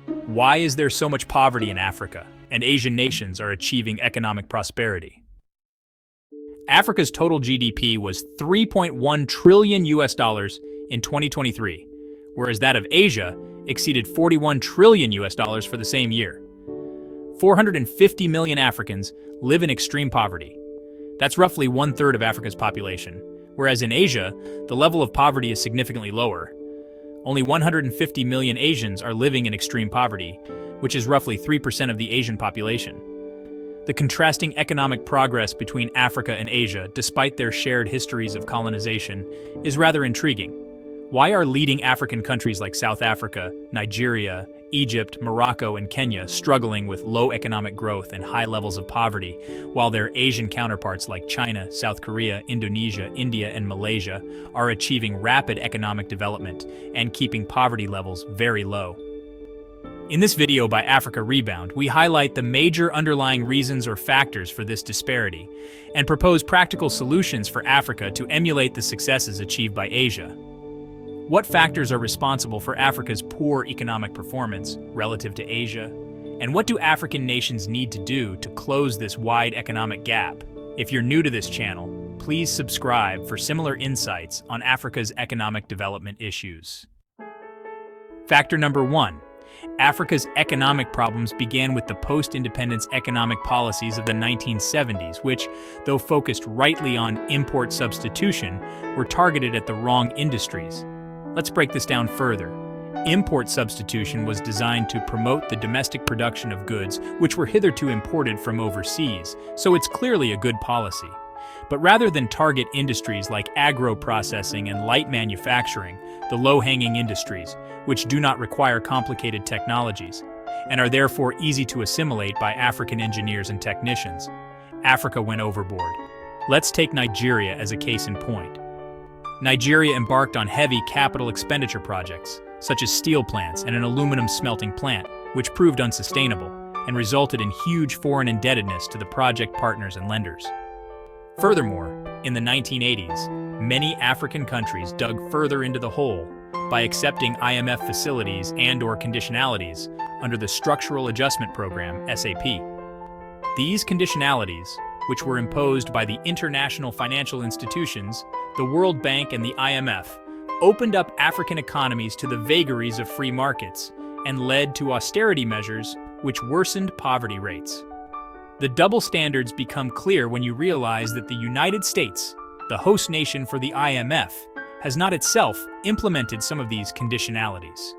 Why is there so much poverty in Africa, and Asian nations are achieving economic prosperity? Africa's total GDP was 3.1 trillion US dollars in 2023, whereas that of Asia exceeded 41 trillion US dollars for the same year. 450 million Africans live in extreme poverty. That's roughly one-third of Africa's population, whereas in Asia, the level of poverty is significantly lower. Only 150 million Asians are living in extreme poverty, which is roughly 3% of the Asian population. The contrasting economic progress between Africa and Asia, despite their shared histories of colonization, is rather intriguing. Why are leading African countries like South Africa, Nigeria, Egypt, Morocco, and Kenya struggling with low economic growth and high levels of poverty, while their Asian counterparts like China, South Korea, Indonesia, India, and Malaysia are achieving rapid economic development and keeping poverty levels very low? In this video by Africa Rebound, we highlight the major underlying reasons or factors for this disparity and propose practical solutions for Africa to emulate the successes achieved by Asia. What factors are responsible for Africa's poor economic performance relative to Asia? And what do African nations need to do to close this wide economic gap? If you're new to this channel, please subscribe for similar insights on Africa's economic development issues. Factor number 1. Africa's economic problems began with the post-independence economic policies of the 1970s, which, though focused rightly on import substitution, were targeted at the wrong industries. Let's break this down further. Import substitution was designed to promote the domestic production of goods which were hitherto imported from overseas, so it's clearly a good policy. But rather than target industries like agro-processing and light manufacturing, the low-hanging industries, which do not require complicated technologies, and are therefore easy to assimilate by African engineers and technicians, Africa went overboard. Let's take Nigeria as a case in point. Nigeria embarked on heavy capital expenditure projects, such as steel plants and an aluminum smelting plant, which proved unsustainable and resulted in huge foreign indebtedness to the project partners and lenders. Furthermore, in the 1980s, many African countries dug further into the hole by accepting IMF facilities and/or conditionalities under the Structural Adjustment Program, SAP. These conditionalities, which were imposed by the international financial institutions, the World Bank and the IMF, opened up African economies to the vagaries of free markets and led to austerity measures which worsened poverty rates. The double standards become clear when you realize that the United States, the host nation for the IMF, has not itself implemented some of these conditionalities.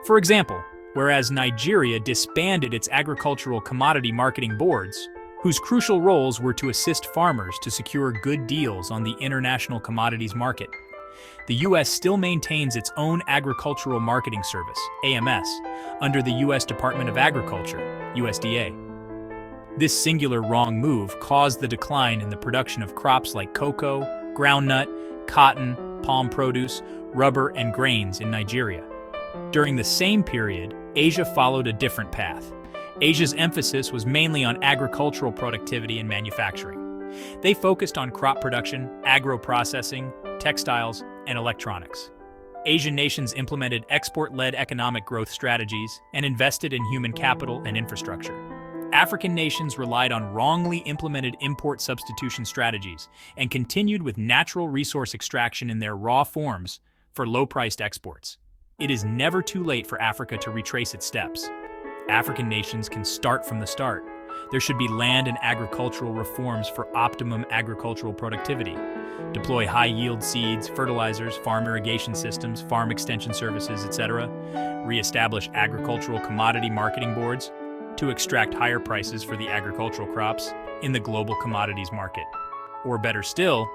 For example, whereas Nigeria disbanded its agricultural commodity marketing boards, whose crucial roles were to assist farmers to secure good deals on the international commodities market, the U.S. still maintains its own Agricultural Marketing Service, AMS, under the U.S. Department of Agriculture, USDA. This singular wrong move caused the decline in the production of crops like cocoa, groundnut, cotton, palm produce, rubber, and grains in Nigeria. During the same period, Asia followed a different path. Asia's emphasis was mainly on agricultural productivity and manufacturing. They focused on crop production, agro-processing, textiles, and electronics. Asian nations implemented export-led economic growth strategies and invested in human capital and infrastructure. African nations relied on wrongly implemented import substitution strategies and continued with natural resource extraction in their raw forms for low-priced exports. It is never too late for Africa to retrace its steps. African nations can start from the start. There should be land and agricultural reforms for optimum agricultural productivity. Deploy high-yield seeds, fertilizers, farm irrigation systems, farm extension services, etc. Re-establish agricultural commodity marketing boards to extract higher prices for the agricultural crops in the global commodities market. Or better still,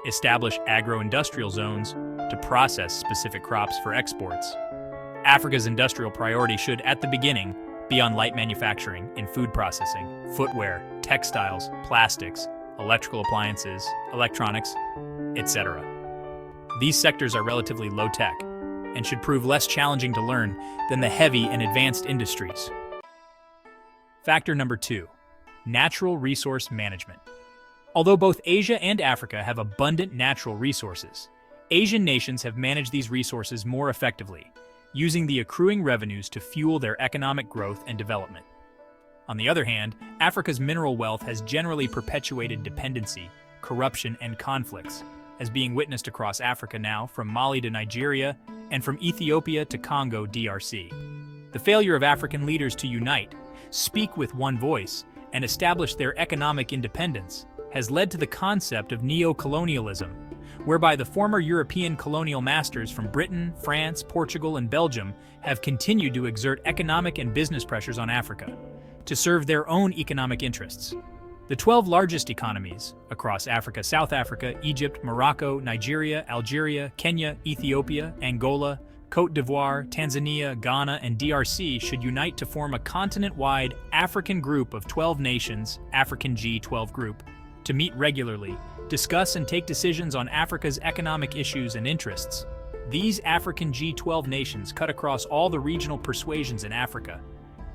establish agro-industrial zones to process specific crops for exports. Africa's industrial priority should, at the beginning, be on light manufacturing in food processing, footwear, textiles, plastics, electrical appliances, electronics, etc. These sectors are relatively low-tech and should prove less challenging to learn than the heavy and advanced industries. Factor number 2, natural resource management. Although both Asia and Africa have abundant natural resources, Asian nations have managed these resources more effectively, using the accruing revenues to fuel their economic growth and development. On the other hand, Africa's mineral wealth has generally perpetuated dependency, corruption, and conflicts, as being witnessed across Africa now, from Mali to Nigeria and from Ethiopia to Congo DRC. The failure of African leaders to unite, speak with one voice, and establish their economic independence has led to the concept of neo-colonialism, whereby the former European colonial masters from Britain, France, Portugal, and Belgium have continued to exert economic and business pressures on Africa to serve their own economic interests. The 12 largest economies across Africa, South Africa, Egypt, Morocco, Nigeria, Algeria, Kenya, Ethiopia, Angola, Côte d'Ivoire, Tanzania, Ghana, and DRC should unite to form a continent-wide African group of 12 nations, African G12 group, to meet regularly, discuss and take decisions on Africa's economic issues and interests. These African G12 nations cut across all the regional persuasions in Africa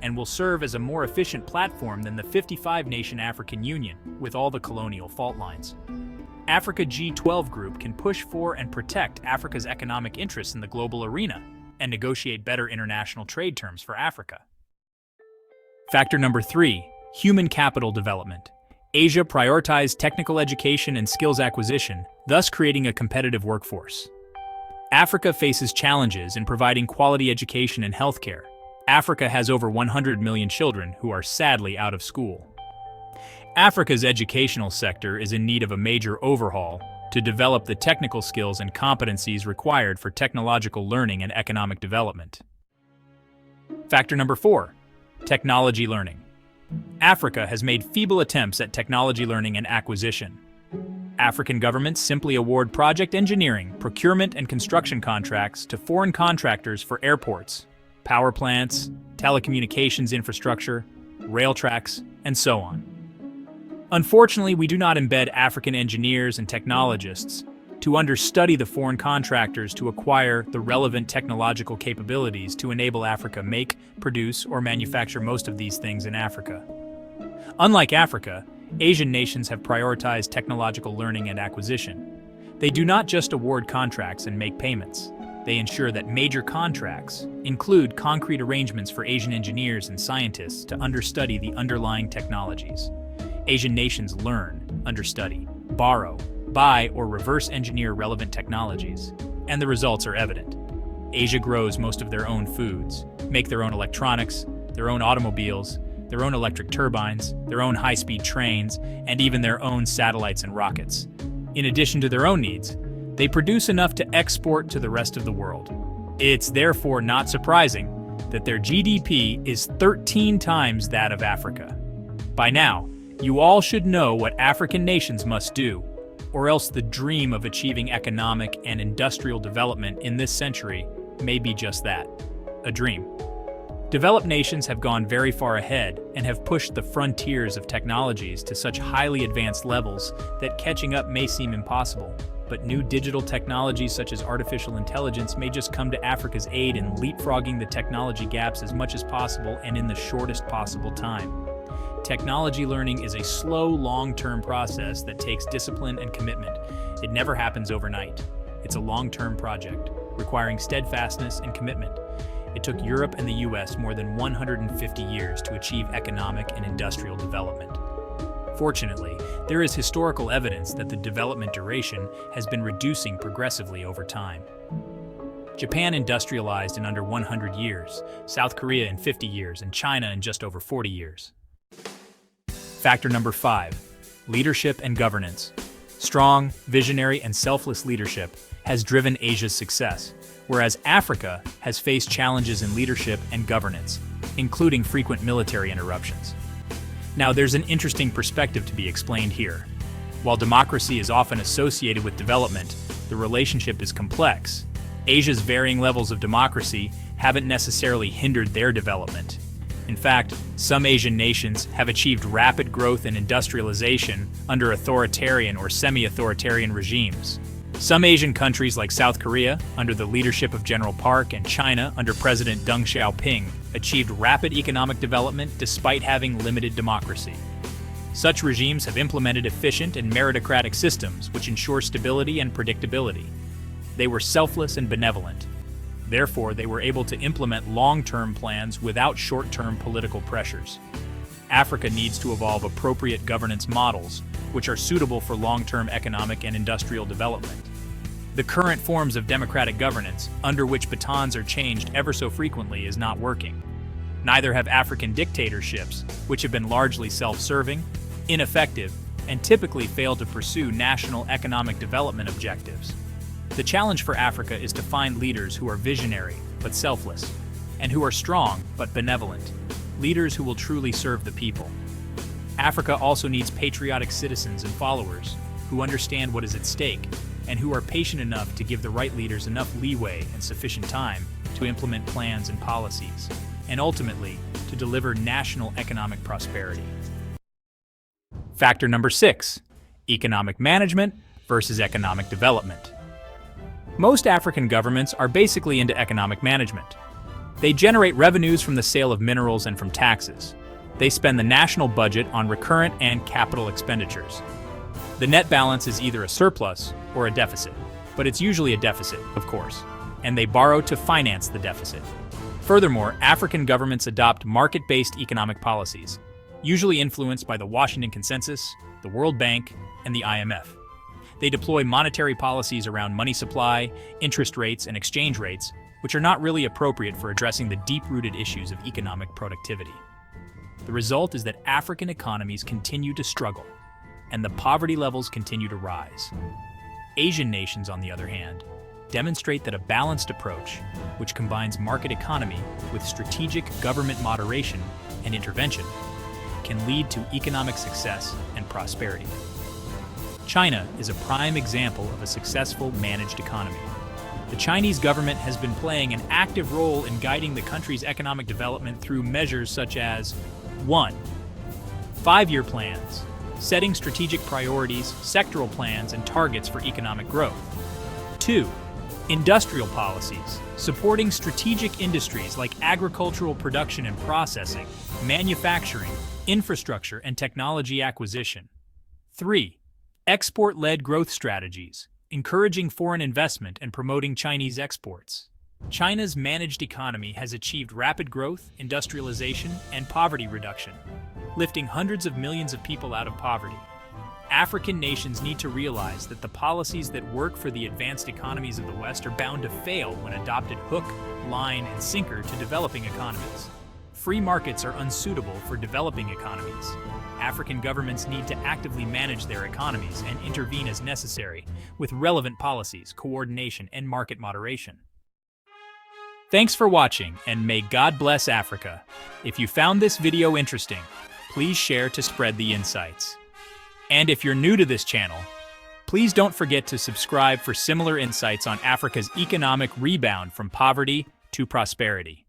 and will serve as a more efficient platform than the 55-nation African Union with all the colonial fault lines. Africa G12 group can push for and protect Africa's economic interests in the global arena and negotiate better international trade terms for Africa. Factor number 3, human capital development. Asia prioritized technical education and skills acquisition, thus creating a competitive workforce. Africa faces challenges in providing quality education and healthcare. Africa has over 100 million children who are sadly out of school. Africa's educational sector is in need of a major overhaul to develop the technical skills and competencies required for technological learning and economic development. Factor number 4, technology learning. Africa has made feeble attempts at technology learning and acquisition. African governments simply award project engineering, procurement, and construction contracts to foreign contractors for airports, power plants, telecommunications infrastructure, rail tracks, and so on. Unfortunately, we do not embed African engineers and technologists to understudy the foreign contractors to acquire the relevant technological capabilities to enable Africa make, produce, or manufacture most of these things in Africa. Unlike Africa, Asian nations have prioritized technological learning and acquisition. They do not just award contracts and make payments. They ensure that major contracts include concrete arrangements for Asian engineers and scientists to understudy the underlying technologies. Asian nations learn, understudy, borrow, buy, or reverse engineer relevant technologies, and the results are evident. Asia grows most of their own foods, make their own electronics, their own automobiles, their own electric turbines, their own high-speed trains, and even their own satellites and rockets. In addition to their own needs, they produce enough to export to the rest of the world. It's therefore not surprising that their GDP is 13 times that of Africa. By now, you all should know what African nations must do, or else the dream of achieving economic and industrial development in this century may be just that, a dream. Developed nations have gone very far ahead and have pushed the frontiers of technologies to such highly advanced levels that catching up may seem impossible. But new digital technologies such as artificial intelligence may just come to Africa's aid in leapfrogging the technology gaps as much as possible and in the shortest possible time. Technology learning is a slow, long-term process that takes discipline and commitment. It never happens overnight. It's a long-term project, requiring steadfastness and commitment. It took Europe and the US more than 150 years to achieve economic and industrial development. Fortunately, there is historical evidence that the development duration has been reducing progressively over time. Japan industrialized in under 100 years, South Korea in 50 years, and China in just over 40 years. Factor number 5, leadership and governance. Strong, visionary, and selfless leadership has driven Asia's success, whereas Africa has faced challenges in leadership and governance, including frequent military interruptions. Now, there's an interesting perspective to be explained here. While democracy is often associated with development, the relationship is complex. Asia's varying levels of democracy haven't necessarily hindered their development. In fact, some Asian nations have achieved rapid growth and industrialization under authoritarian or semi-authoritarian regimes. Some Asian countries like South Korea, under the leadership of General Park, and China, under President Deng Xiaoping, achieved rapid economic development despite having limited democracy. Such regimes have implemented efficient and meritocratic systems which ensure stability and predictability. They were selfless and benevolent. Therefore, they were able to implement long-term plans without short-term political pressures. Africa needs to evolve appropriate governance models, which are suitable for long-term economic and industrial development. The current forms of democratic governance, under which batons are changed ever so frequently, is not working. Neither have African dictatorships, which have been largely self-serving, ineffective, and typically fail to pursue national economic development objectives. The challenge for Africa is to find leaders who are visionary but selfless, and who are strong but benevolent, leaders who will truly serve the people. Africa also needs patriotic citizens and followers who understand what is at stake and who are patient enough to give the right leaders enough leeway and sufficient time to implement plans and policies, and ultimately to deliver national economic prosperity. Factor number 6, economic management versus economic development. Most African governments are basically into economic management. They generate revenues from the sale of minerals and from taxes. They spend the national budget on recurrent and capital expenditures. The net balance is either a surplus or a deficit, but it's usually a deficit, of course, and they borrow to finance the deficit. Furthermore, African governments adopt market-based economic policies, usually influenced by the Washington Consensus, the World Bank, and the IMF. They deploy monetary policies around money supply, interest rates, and exchange rates, which are not really appropriate for addressing the deep-rooted issues of economic productivity. The result is that African economies continue to struggle, and the poverty levels continue to rise. Asian nations, on the other hand, demonstrate that a balanced approach, which combines market economy with strategic government moderation and intervention, can lead to economic success and prosperity. China is a prime example of a successful managed economy. The Chinese government has been playing an active role in guiding the country's economic development through measures such as 1. 5-year plans, setting strategic priorities, sectoral plans, and targets for economic growth. 2. Industrial policies, supporting strategic industries like agricultural production and processing, manufacturing, infrastructure, and technology acquisition. 3. Export-led growth strategies, encouraging foreign investment and promoting Chinese exports. China's managed economy has achieved rapid growth, industrialization, and poverty reduction, lifting hundreds of millions of people out of poverty. African nations need to realize that the policies that work for the advanced economies of the West are bound to fail when adopted hook, line, and sinker to developing economies. Free markets are unsuitable for developing economies. African governments need to actively manage their economies and intervene as necessary with relevant policies, coordination, and market moderation. Thanks for watching, and may God bless Africa. If you found this video interesting, please share to spread the insights. And if you're new to this channel, please don't forget to subscribe for similar insights on Africa's economic rebound from poverty to prosperity.